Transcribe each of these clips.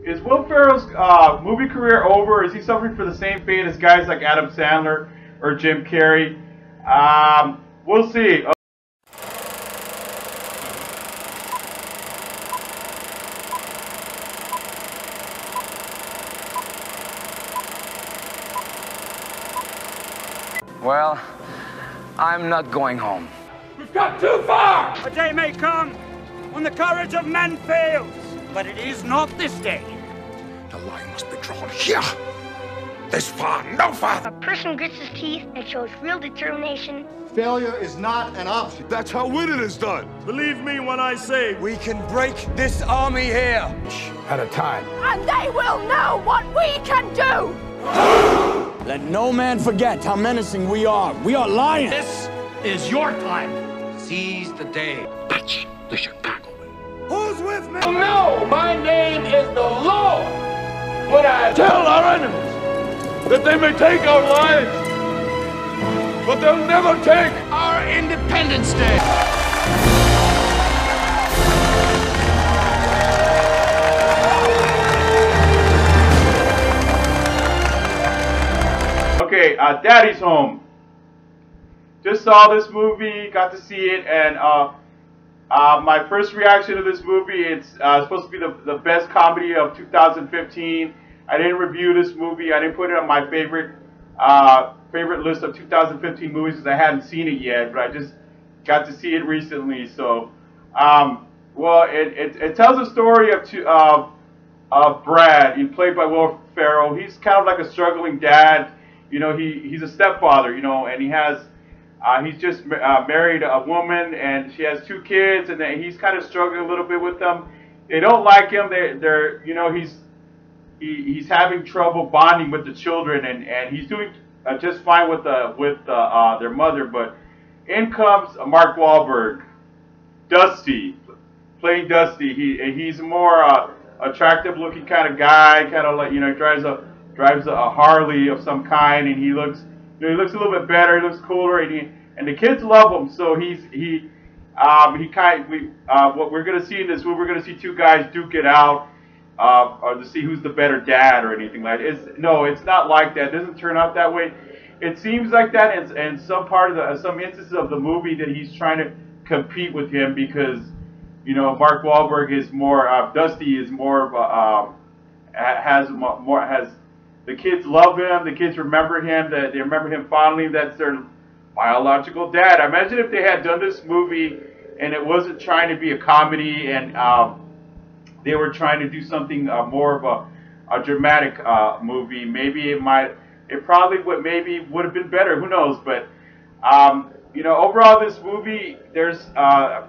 Is Will Ferrell's movie career over? Is he suffering for the same fate as guys like Adam Sandler or Jim Carrey? We'll see. Well, I'm not going home. We've got too far! A day may come when the courage of men fails, but it is not this day. The line must be drawn here. This far, no farther. A person grits his teeth and shows real determination. Failure is not an option. That's how winning is done. Believe me when I say We can break this army here. At a time. And they will know what we can do! Let no man forget how menacing we are. We are lions. this is your time. Seize the day. That's the Chicago way. Who's with me? No, my name is the Lord. When I tell our enemies that they may take our lives, but they'll never take our Independence Day. Okay, Daddy's Home. Just saw this movie, got to see it, and my first reaction to this movie, it's supposed to be the best comedy of 2015. I didn't review this movie. I didn't put it on my favorite list of 2015 movies because I hadn't seen it yet, but I just got to see it recently. So, well, it tells a story of Brad, played by Will Ferrell. He's kind of like a struggling dad. You know, he's a stepfather, you know, and he's just married a woman, and she has 2 kids, and then he's kind of struggling a little bit with them. They don't like him. They're you know, he's having trouble bonding with the children, and he's doing just fine with their mother. But in comes Mark Wahlberg, Dusty, playing Dusty. He's a more attractive looking kind of guy, kind of like, you know, drives a Harley of some kind, and he looks a little bit better. He looks cooler, and the kids love him. So what we're gonna see in this movie, we're gonna see 2 guys duke it out, or to see who's the better dad or anything like that. No, it's not like that. It doesn't turn out that way. It seems like that, and some instances of the movie that he's trying to compete with him because, you know, Mark Wahlberg is more, Dusty is more of has. The kids love him. The kids remember him. They remember him fondly. That's their biological dad. Imagine if they had done this movie and it wasn't trying to be a comedy, and they were trying to do something more of a dramatic movie. Maybe it probably would have been better. Who knows? But you know, overall, this movie, there's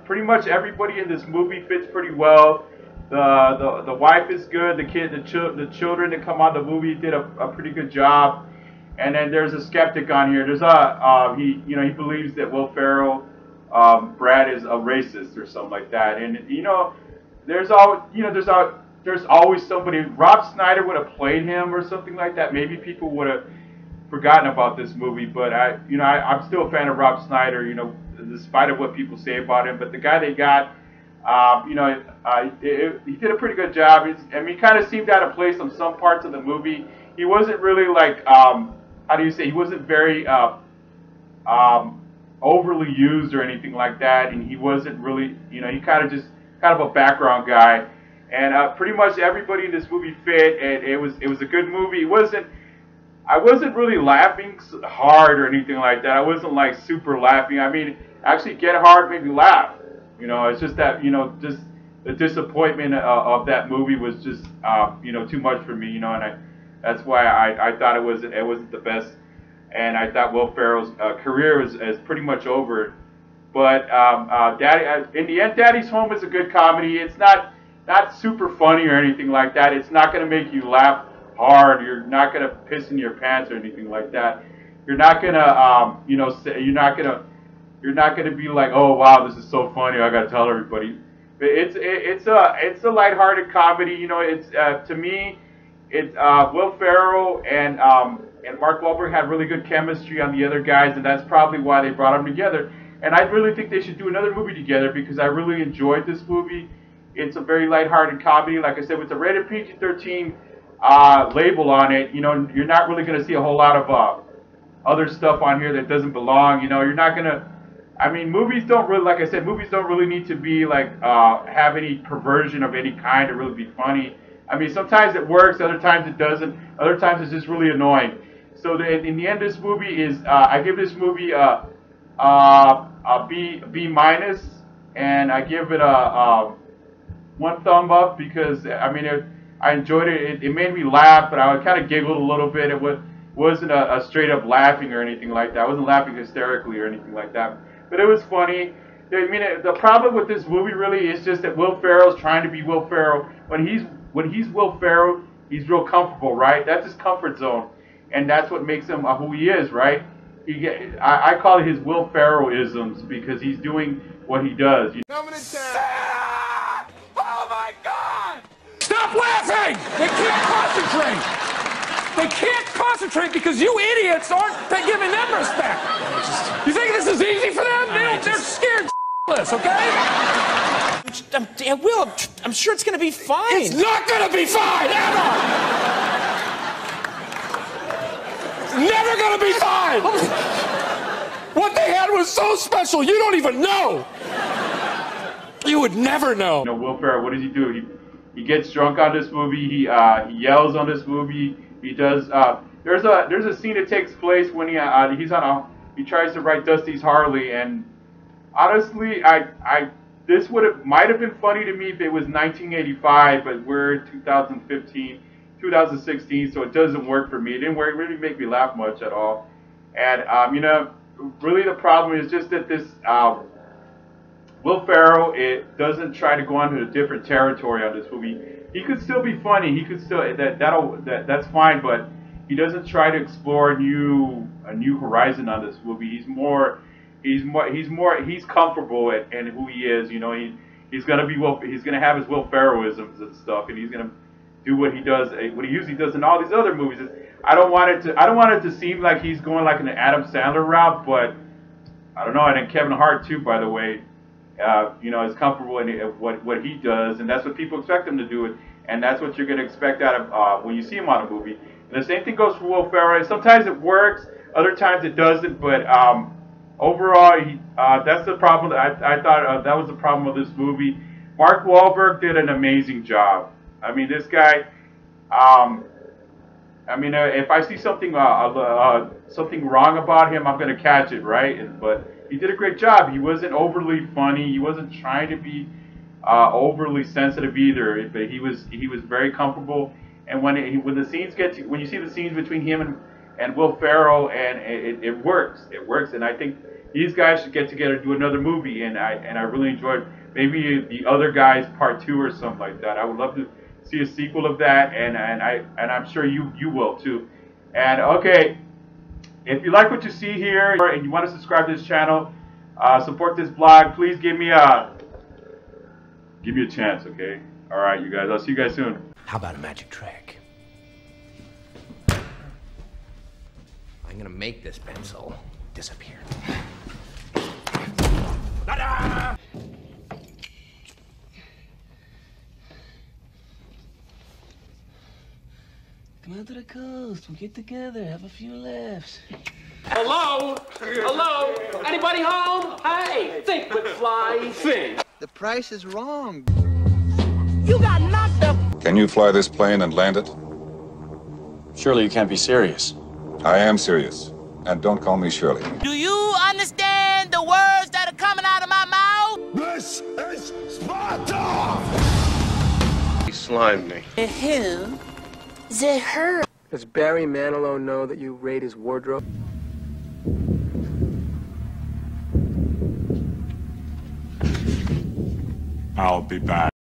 pretty much everybody in this movie fits pretty well. The wife is good. The children that come on the movie did a pretty good job. And then there's a skeptic on here. There's he believes that Will Ferrell, Brad, is a racist or something like that. And you know, there's always somebody. Rob Schneider would have played him or something like that. Maybe people would have forgotten about this movie. But I'm still a fan of Rob Schneider. You know, despite of what people say about him. But the guy they got. You know, he did a pretty good job. He kind of seemed out of place on some parts of the movie. He wasn't really like, he wasn't very overly used or anything like that. And he wasn't really, you know, he kind of a background guy. And pretty much everybody in this movie fit. And it was a good movie. I wasn't really laughing hard or anything like that. I wasn't like super laughing. I mean, actually, Get Hard made me laugh. You know, it's just that, you know, just the disappointment of that movie was just, you know, too much for me, you know, and that's why I thought it wasn't the best, and I thought Will Ferrell's career is pretty much over. But in the end, Daddy's Home is a good comedy. It's not super funny or anything like that. It's not going to make you laugh hard. You're not going to piss in your pants or anything like that. You're not going to, you know, you're not going to be like, oh wow, this is so funny, I got to tell everybody. It's a lighthearted comedy. You know, it's to me, Will Ferrell and Mark Wahlberg had really good chemistry on the other guys, and that's probably why they brought them together. And I really think they should do another movie together because I really enjoyed this movie. It's a very lighthearted comedy. Like I said, with the rated PG-13 label on it, you know, you're not really going to see a whole lot of other stuff on here that doesn't belong. You know, you're not going to, I mean, movies don't really, like I said, movies don't really need to be like, have any perversion of any kind to really be funny. I mean, sometimes it works, other times it doesn't, other times it's just really annoying. So in the end, this movie is, I give this movie a B minus, and I give it a 1 thumb up because, I mean, I enjoyed it. It made me laugh, but I kind of giggled a little bit. It wasn't a straight up laughing or anything like that. I wasn't laughing hysterically or anything like that. But it was funny. I mean, the problem with this movie really is just that Will Ferrell's trying to be Will Ferrell. When he's Will Ferrell, he's real comfortable, right? That's his comfort zone, and that's what makes him who he is, right? I call it his Will Ferrell-isms because he's doing what he does. Coming to town. Oh my God! Stop laughing! They can't concentrate. They can't concentrate because you idiots aren't giving them respect. You think this is easy for them? They're scared shitless, okay? Will, I'm sure it's going to be fine. It's not going to be fine, ever! It's never going to be fine! What they had was so special, you don't even know! You would never know. You know, Will Ferrell, what does he do? He gets drunk on this movie, he yells on this movie, he does, there's a scene that takes place when he tries to write Dusty's Harley, and honestly, this might have been funny to me if it was 1985, but we're 2015, 2016, so it doesn't work for me. It didn't really make me laugh much at all. And, you know, really the problem is just that this, Will Ferrell, it doesn't try to go on to a different territory on this movie. He could still be funny. He could still, that's fine, but he doesn't try to explore a new horizon on this movie. He's comfortable in who he is. You know, he's gonna have his Will Ferrell-isms and stuff, and he's gonna do what he does, what he usually does in all these other movies. I don't want it to seem like he's going like an Adam Sandler route, but I don't know. And then Kevin Hart too, by the way, you know, is comfortable in what he does, and that's what people expect him to do, and that's what you're gonna expect out of when you see him on a movie. And the same thing goes for Will Ferrell. Sometimes it works, other times it doesn't, but overall, that's the problem. I thought that was the problem with this movie. Mark Wahlberg did an amazing job. I mean, this guy. I mean, if I see something something wrong about him, I'm gonna catch it, right? But he did a great job. He wasn't overly funny. He wasn't trying to be overly sensitive either. But he was very comfortable. And when you see the scenes between him and Will Ferrell, and it works. It works. And I think these guys should get together and do another movie. And I really enjoyed maybe The Other Guys Part 2 or something like that. I would love to see a sequel of that, and I'm sure you will too. And okay, if you like what you see here and you want to subscribe to this channel, support this blog, please give me a chance, okay? All right, you guys. I'll see you guys soon. How about a magic trick? I'm gonna make this pencil disappear. Ta-da! Come out to the coast. We'll get together, have a few laughs. Hello? Hello? Anybody home? Hey, think with fly, think. The price is wrong. You got knocked up. Can you fly this plane and land it? Surely you can't be serious. I am serious. And don't call me Shirley. Do you understand the words that are coming out of my mouth? This is Sparta! He slimed me. Who? The her. Does Barry Manilow know that you raid his wardrobe? I'll be back.